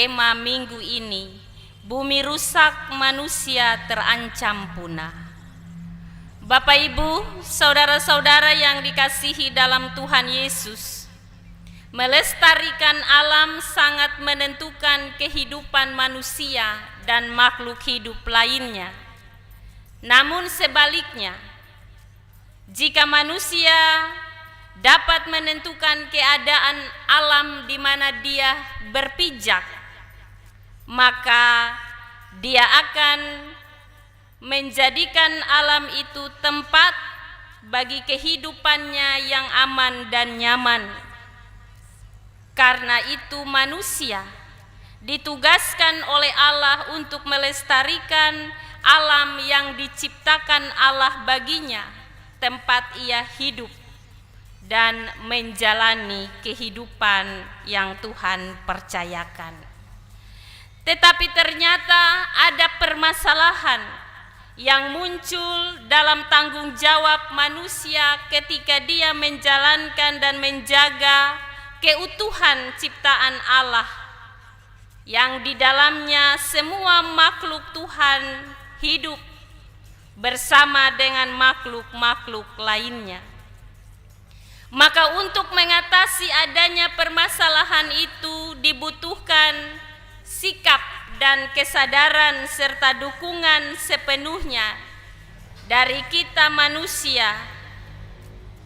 tema minggu ini, bumi rusak, manusia terancam punah. Bapak, Ibu, saudara-saudara yang dikasihi dalam Tuhan Yesus, melestarikan alam sangat menentukan kehidupan manusia dan makhluk hidup lainnya. Namun sebaliknya, jika manusia dapat menentukan keadaan alam di mana dia berpijak, maka dia akan menjadikan alam itu tempat bagi kehidupannya yang aman dan nyaman. Karena itu manusia ditugaskan oleh Allah untuk melestarikan alam yang diciptakan Allah baginya, tempat ia hidup dan menjalani kehidupan yang Tuhan percayakan. Tetapi ternyata ada permasalahan yang muncul dalam tanggung jawab manusia ketika dia menjalankan dan menjaga keutuhan ciptaan Allah, yang di dalamnya semua makhluk Tuhan hidup bersama dengan makhluk-makhluk lainnya. Maka untuk mengatasi adanya permasalahan itu dibutuhkan sikap dan kesadaran serta dukungan sepenuhnya dari kita manusia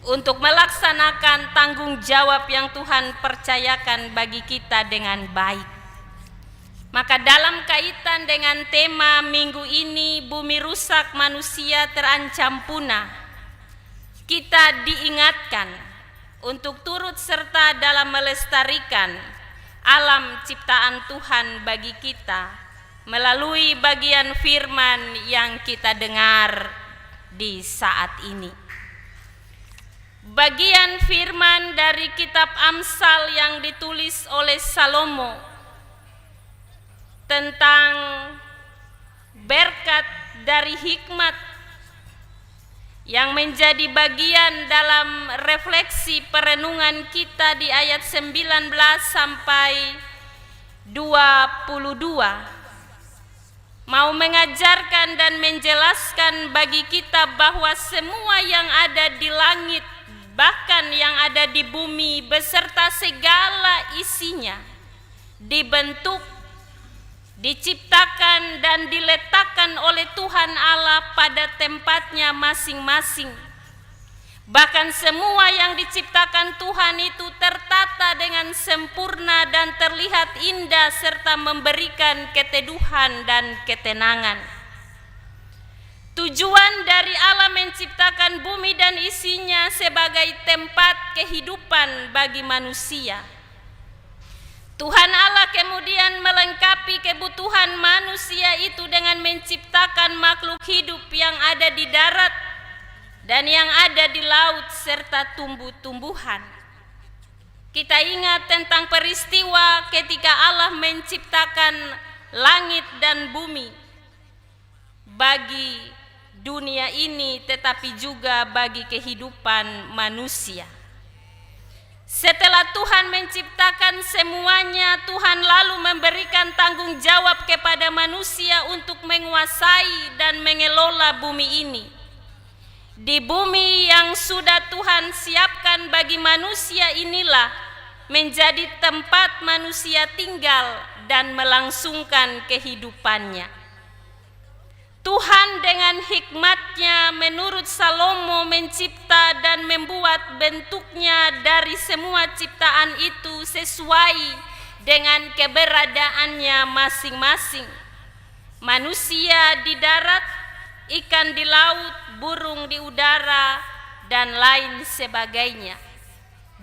untuk melaksanakan tanggung jawab yang Tuhan percayakan bagi kita dengan baik. Maka dalam kaitan dengan tema minggu ini, bumi rusak, manusia terancam punah, kita diingatkan untuk turut serta dalam melestarikan alam ciptaan Tuhan bagi kita melalui bagian firman yang kita dengar di saat ini. Bagian firman dari kitab Amsal yang ditulis oleh Salomo tentang berkat dari hikmat yang menjadi bagian dalam refleksi perenungan kita di ayat 19 sampai 22, mau mengajarkan dan menjelaskan bagi kita bahwa semua yang ada di langit, bahkan yang ada di bumi beserta segala isinya, dibentuk, diciptakan dan diletakkan oleh Tuhan Allah pada tempatnya masing-masing. Bahkan semua yang diciptakan Tuhan itu tertata dengan sempurna dan terlihat indah serta memberikan keteduhan dan ketenangan. Tujuan dari Allah menciptakan bumi dan isinya sebagai tempat kehidupan bagi manusia. Tuhan Allah kemudian melengkapi kebutuhan manusia itu dengan menciptakan makhluk hidup yang ada di darat dan yang ada di laut serta tumbuh-tumbuhan. Kita ingat tentang peristiwa ketika Allah menciptakan langit dan bumi bagi dunia ini, tetapi juga bagi kehidupan manusia. Setelah Tuhan menciptakan semuanya, Tuhan lalu memberikan tanggung jawab kepada manusia untuk menguasai dan mengelola bumi ini. Di bumi yang sudah Tuhan siapkan bagi manusia inilah menjadi tempat manusia tinggal dan melangsungkan kehidupannya. Tuhan dengan hikmatnya menurut Salomo mencipta dan membuat bentuknya dari semua ciptaan itu sesuai dengan keberadaannya masing-masing. Manusia di darat, ikan di laut, burung di udara, dan lain sebagainya.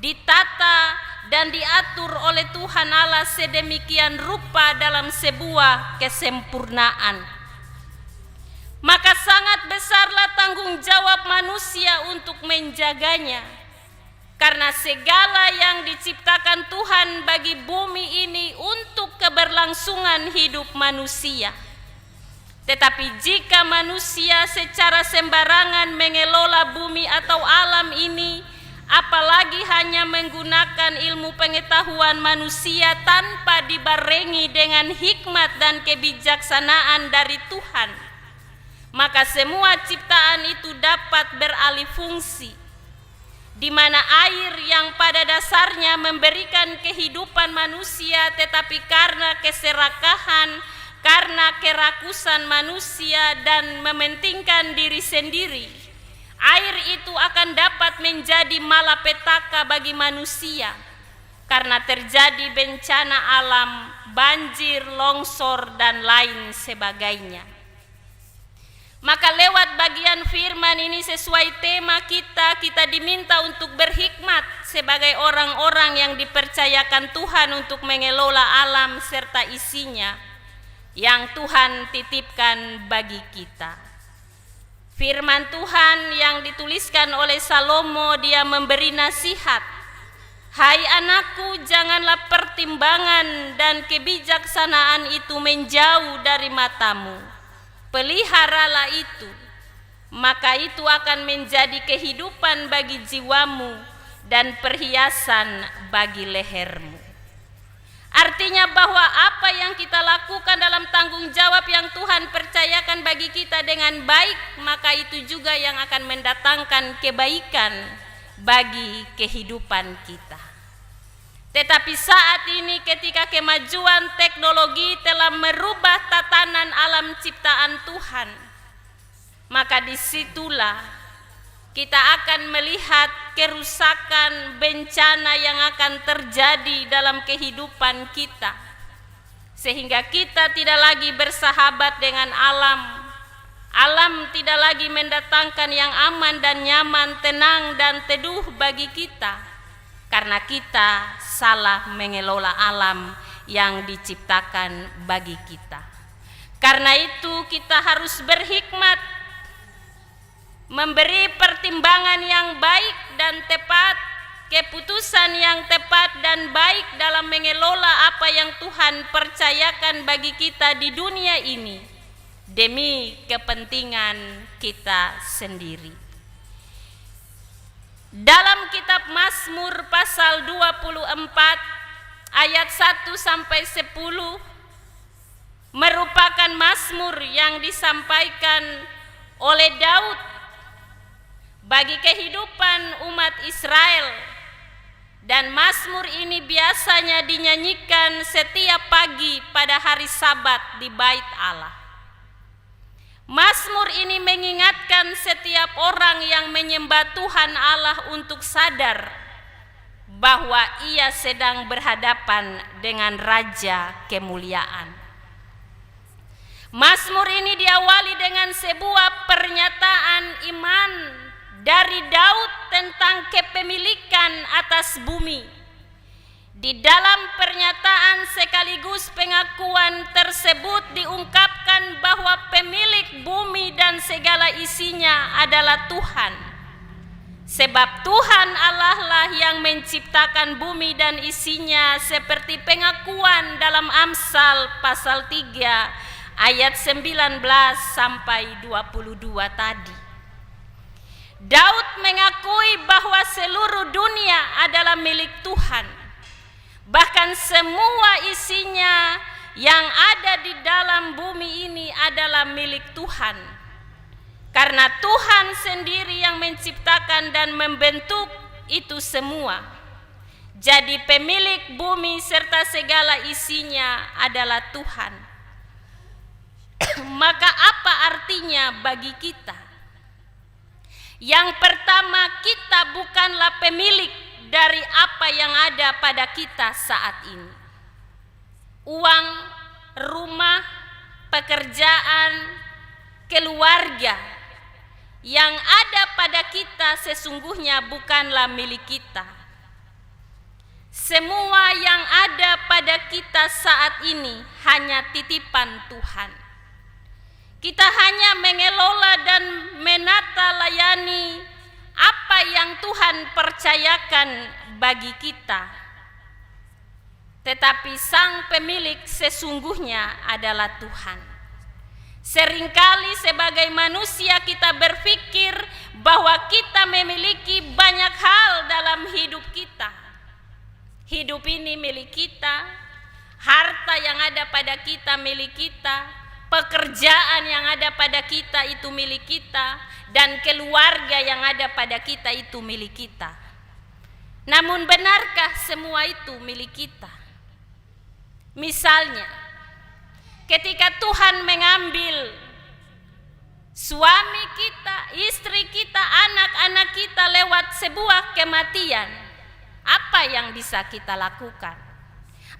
Ditata dan diatur oleh Tuhan Allah sedemikian rupa dalam sebuah kesempurnaan. Maka sangat besarlah tanggung jawab manusia untuk menjaganya. Karena segala yang diciptakan Tuhan bagi bumi ini untuk keberlangsungan hidup manusia. Tetapi jika manusia secara sembarangan mengelola bumi atau alam ini, apalagi hanya menggunakan ilmu pengetahuan manusia tanpa dibarengi dengan hikmat dan kebijaksanaan dari Tuhan, maka semua ciptaan itu dapat beralih fungsi, di mana air yang pada dasarnya memberikan kehidupan manusia, tetapi karena keserakahan, karena kerakusan manusia dan mementingkan diri sendiri, air itu akan dapat menjadi malapetaka bagi manusia karena terjadi bencana alam, banjir, longsor, dan lain sebagainya. Maka lewat bagian firman ini sesuai tema kita diminta untuk berhikmat sebagai orang-orang yang dipercayakan Tuhan untuk mengelola alam serta isinya yang Tuhan titipkan bagi kita. Firman Tuhan yang dituliskan oleh Salomo, dia memberi nasihat, "Hai anakku, janganlah pertimbangan dan kebijaksanaan itu menjauh dari matamu. Peliharalah itu, maka itu akan menjadi kehidupan bagi jiwamu dan perhiasan bagi lehermu." Artinya bahwa apa yang kita lakukan dalam tanggung jawab yang Tuhan percayakan bagi kita dengan baik, maka itu juga yang akan mendatangkan kebaikan bagi kehidupan kita. Tetapi saat ini ketika kemajuan teknologi telah merubah tatanan alam ciptaan Tuhan, maka disitulah kita akan melihat kerusakan, bencana yang akan terjadi dalam kehidupan kita, sehingga kita tidak lagi bersahabat dengan alam. Alam tidak lagi mendatangkan yang aman dan nyaman, tenang dan teduh bagi kita, karena kita salah mengelola alam yang diciptakan bagi kita. Karena itu kita harus berhikmat, memberi pertimbangan yang baik dan tepat, keputusan yang tepat dan baik dalam mengelola apa yang Tuhan percayakan bagi kita di dunia ini demi kepentingan kita sendiri. Dalam kitab Mazmur pasal 24 ayat 1 sampai 10 merupakan mazmur yang disampaikan oleh Daud bagi kehidupan umat Israel, dan mazmur ini biasanya dinyanyikan setiap pagi pada hari Sabat di Bait Allah. Mazmur ini mengingatkan setiap orang yang menyembah Tuhan Allah untuk sadar bahwa ia sedang berhadapan dengan Raja kemuliaan. Mazmur ini diawali dengan sebuah pernyataan iman dari Daud tentang kepemilikan atas bumi. Di dalam pernyataan sekaligus pengakuan tersebut diungkapkan bahwa pemilik bumi dan segala isinya adalah Tuhan. Sebab Tuhan Allah lah yang menciptakan bumi dan isinya, seperti pengakuan dalam Amsal pasal 3 ayat 19 sampai 22 tadi. Daud mengakui bahwa seluruh dunia adalah milik Tuhan. Bahkan semua isinya yang ada di dalam bumi ini adalah milik Tuhan. Karena Tuhan sendiri yang menciptakan dan membentuk itu semua. Jadi pemilik bumi serta segala isinya adalah Tuhan. Maka apa artinya bagi kita? Yang pertama, kita bukanlah pemilik dari apa yang ada pada kita saat ini. Uang, rumah, pekerjaan, keluarga yang ada pada kita sesungguhnya bukanlah milik kita. Semua yang ada pada kita saat ini hanya titipan Tuhan. Kita hanya mengelola dan menata layani apa yang Tuhan percayakan bagi kita. Tetapi sang pemilik sesungguhnya adalah Tuhan. Seringkali sebagai manusia kita berpikir bahwa kita memiliki banyak hal dalam hidup kita. Hidup ini milik kita, harta yang ada pada kita milik kita, pekerjaan yang ada pada kita itu milik kita, dan keluarga yang ada pada kita itu milik kita. Namun benarkah semua itu milik kita? Misalnya, ketika Tuhan mengambil suami kita, istri kita, anak-anak kita lewat sebuah kematian, apa yang bisa kita lakukan?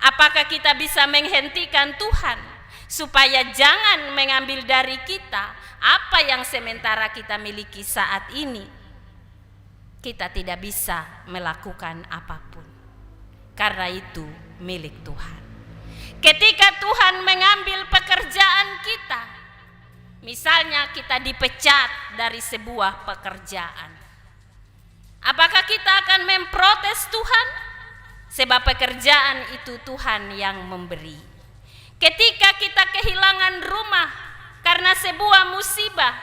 Apakah kita bisa menghentikan Tuhan supaya jangan mengambil dari kita apa yang sementara kita miliki saat ini? Kita tidak bisa melakukan apapun, karena itu milik Tuhan. Ketika Tuhan mengambil pekerjaan kita, misalnya kita dipecat dari sebuah pekerjaan, apakah kita akan memprotes Tuhan? Sebab pekerjaan itu Tuhan yang memberi. Ketika kita kehilangan rumah karena sebuah musibah,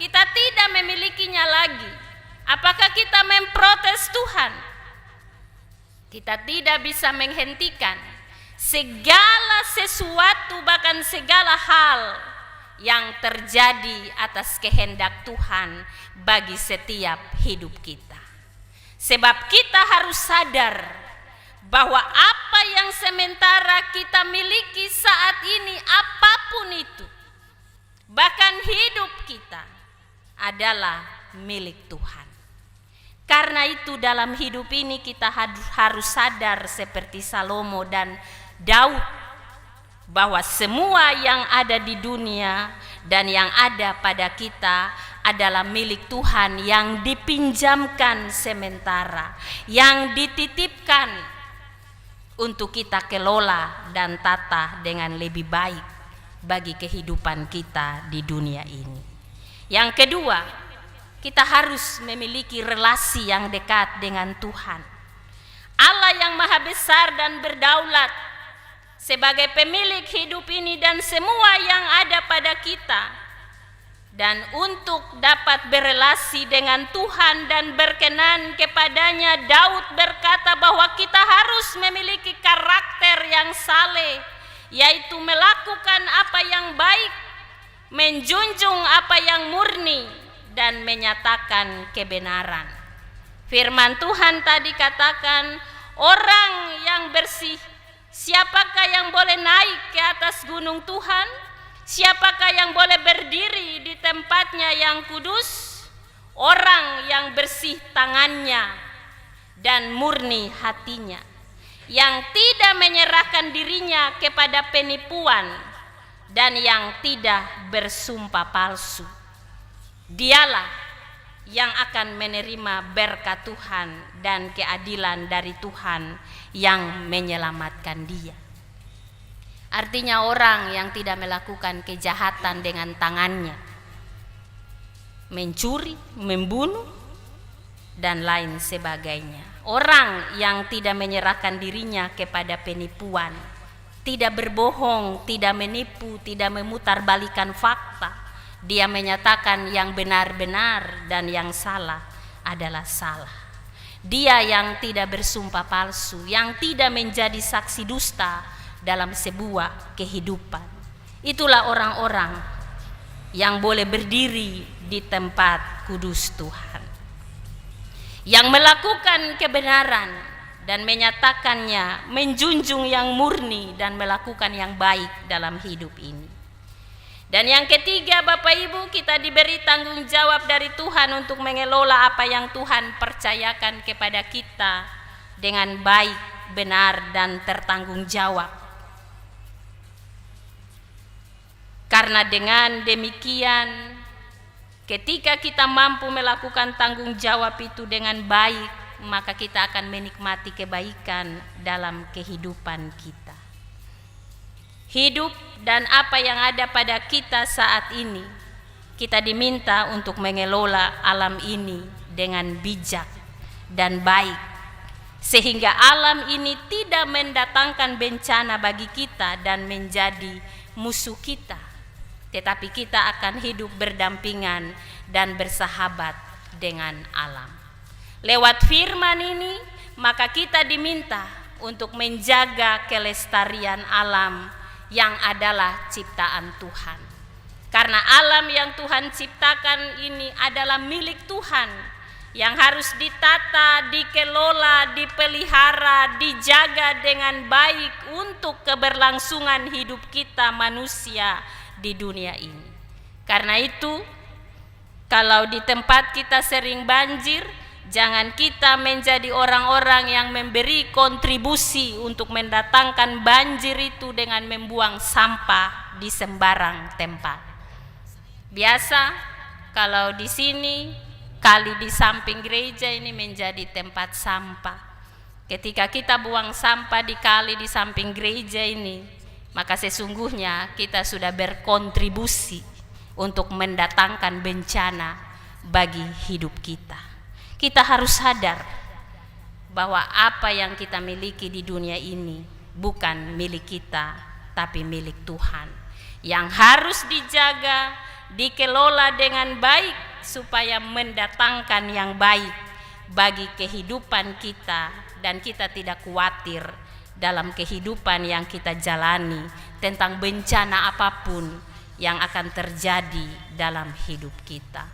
kita tidak memilikinya lagi, apakah kita memprotes Tuhan? Kita tidak bisa menghentikan segala sesuatu, bahkan segala hal yang terjadi atas kehendak Tuhan bagi setiap hidup kita. Sebab kita harus sadar bahwa apa yang sementara kita miliki saat ini, apapun itu, bahkan hidup kita, adalah milik Tuhan. Karena itu dalam hidup ini kita harus sadar seperti Salomo dan Daud, bahwa semua yang ada di dunia dan yang ada pada kita adalah milik Tuhan, yang dipinjamkan sementara, yang dititipkan untuk kita kelola dan tata dengan lebih baik bagi kehidupan kita di dunia ini. Yang kedua, kita harus memiliki relasi yang dekat dengan Tuhan. Allah yang maha besar dan berdaulat sebagai pemilik hidup ini dan semua yang ada pada kita. Dan untuk dapat berelasi dengan Tuhan dan berkenan kepadanya, Daud berkata bahwa kita harus memiliki karakter yang saleh, yaitu melakukan apa yang baik, menjunjung apa yang murni, dan menyatakan kebenaran. Firman Tuhan tadi katakan, orang yang bersih, siapakah yang boleh naik ke atas gunung Tuhan? Siapakah yang boleh berdiri di tempatnya yang kudus? Orang yang bersih tangannya dan murni hatinya, yang tidak menyerahkan dirinya kepada penipuan dan yang tidak bersumpah palsu. Dialah yang akan menerima berkat Tuhan dan keadilan dari Tuhan yang menyelamatkan dia. Artinya orang yang tidak melakukan kejahatan dengan tangannya, mencuri, membunuh, dan lain sebagainya. Orang yang tidak menyerahkan dirinya kepada penipuan, tidak berbohong, tidak menipu, tidak memutarbalikkan fakta. Dia menyatakan yang benar-benar dan yang salah adalah salah. Dia yang tidak bersumpah palsu, yang tidak menjadi saksi dusta dalam sebuah kehidupan. Itulah orang-orang yang boleh berdiri di tempat kudus Tuhan, yang melakukan kebenaran dan menyatakannya, menjunjung yang murni dan melakukan yang baik dalam hidup ini. Dan yang ketiga, Bapak Ibu, kita diberi tanggung jawab dari Tuhan untuk mengelola apa yang Tuhan percayakan kepada kita dengan baik, benar, dan tertanggung jawab. Karena dengan demikian, ketika kita mampu melakukan tanggung jawab itu dengan baik, maka kita akan menikmati kebaikan dalam kehidupan kita. Hidup dan apa yang ada pada kita saat ini, kita diminta untuk mengelola alam ini dengan bijak dan baik, sehingga alam ini tidak mendatangkan bencana bagi kita dan menjadi musuh kita. tetapi kita akan hidup berdampingan dan bersahabat dengan alam. Lewat firman ini, maka kita diminta untuk menjaga kelestarian alam yang adalah ciptaan Tuhan. Karena alam yang Tuhan ciptakan ini adalah milik Tuhan, yang harus ditata, dikelola, dipelihara, dijaga dengan baik untuk keberlangsungan hidup kita manusia di dunia ini. Karena itu, kalau di tempat kita sering banjir, jangan kita menjadi orang-orang yang memberi kontribusi untuk mendatangkan banjir itu dengan membuang sampah di sembarang tempat. Biasa kalau di sini, kali di samping gereja ini menjadi tempat sampah. Ketika kita buang sampah di kali di samping gereja ini, maka sesungguhnya kita sudah berkontribusi untuk mendatangkan bencana bagi hidup kita. Kita harus sadar bahwa apa yang kita miliki di dunia ini bukan milik kita, tapi milik Tuhan, yang harus dijaga, dikelola dengan baik supaya mendatangkan yang baik bagi kehidupan kita, dan kita tidak khawatir dalam kehidupan yang kita jalani tentang bencana apapun yang akan terjadi dalam hidup kita.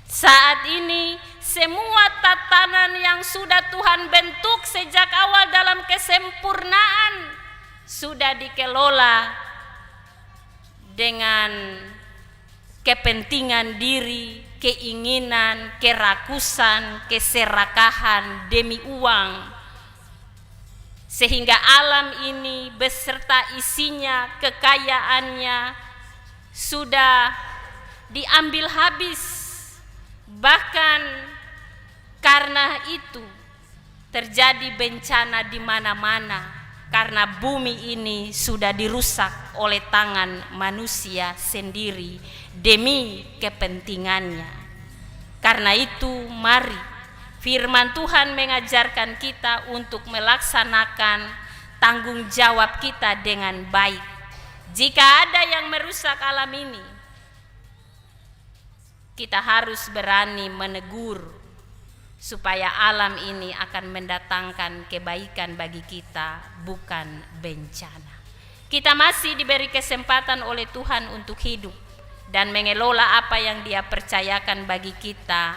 Saat ini semua tatanan yang sudah Tuhan bentuk sejak awal dalam kesempurnaan sudah dikelola dengan kepentingan diri, keinginan, kerakusan, keserakahan demi uang, sehingga alam ini beserta isinya, kekayaannya sudah diambil habis. Bahkan karena itu terjadi bencana di mana-mana, karena bumi ini sudah dirusak oleh tangan manusia sendiri demi kepentingannya. Karena itu mari firman Tuhan mengajarkan kita untuk melaksanakan tanggung jawab kita dengan baik. Jika ada yang merusak alam ini, kita harus berani menegur supaya alam ini akan mendatangkan kebaikan bagi kita, bukan bencana. Kita masih diberi kesempatan oleh Tuhan untuk hidup dan mengelola apa yang Dia percayakan bagi kita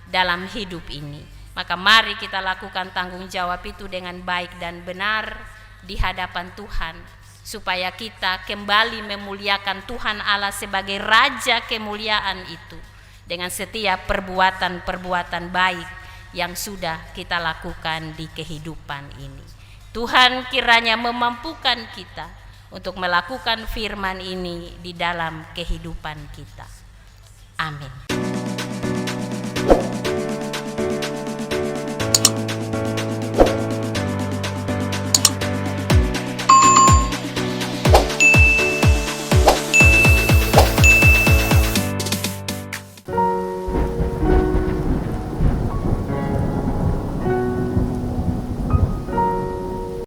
dalam hidup ini. Maka mari kita lakukan tanggung jawab itu dengan baik dan benar di hadapan Tuhan, supaya kita kembali memuliakan Tuhan Allah sebagai Raja kemuliaan itu dengan setiap perbuatan-perbuatan baik yang sudah kita lakukan di kehidupan ini. Tuhan kiranya memampukan kita untuk melakukan firman ini di dalam kehidupan kita. Amin.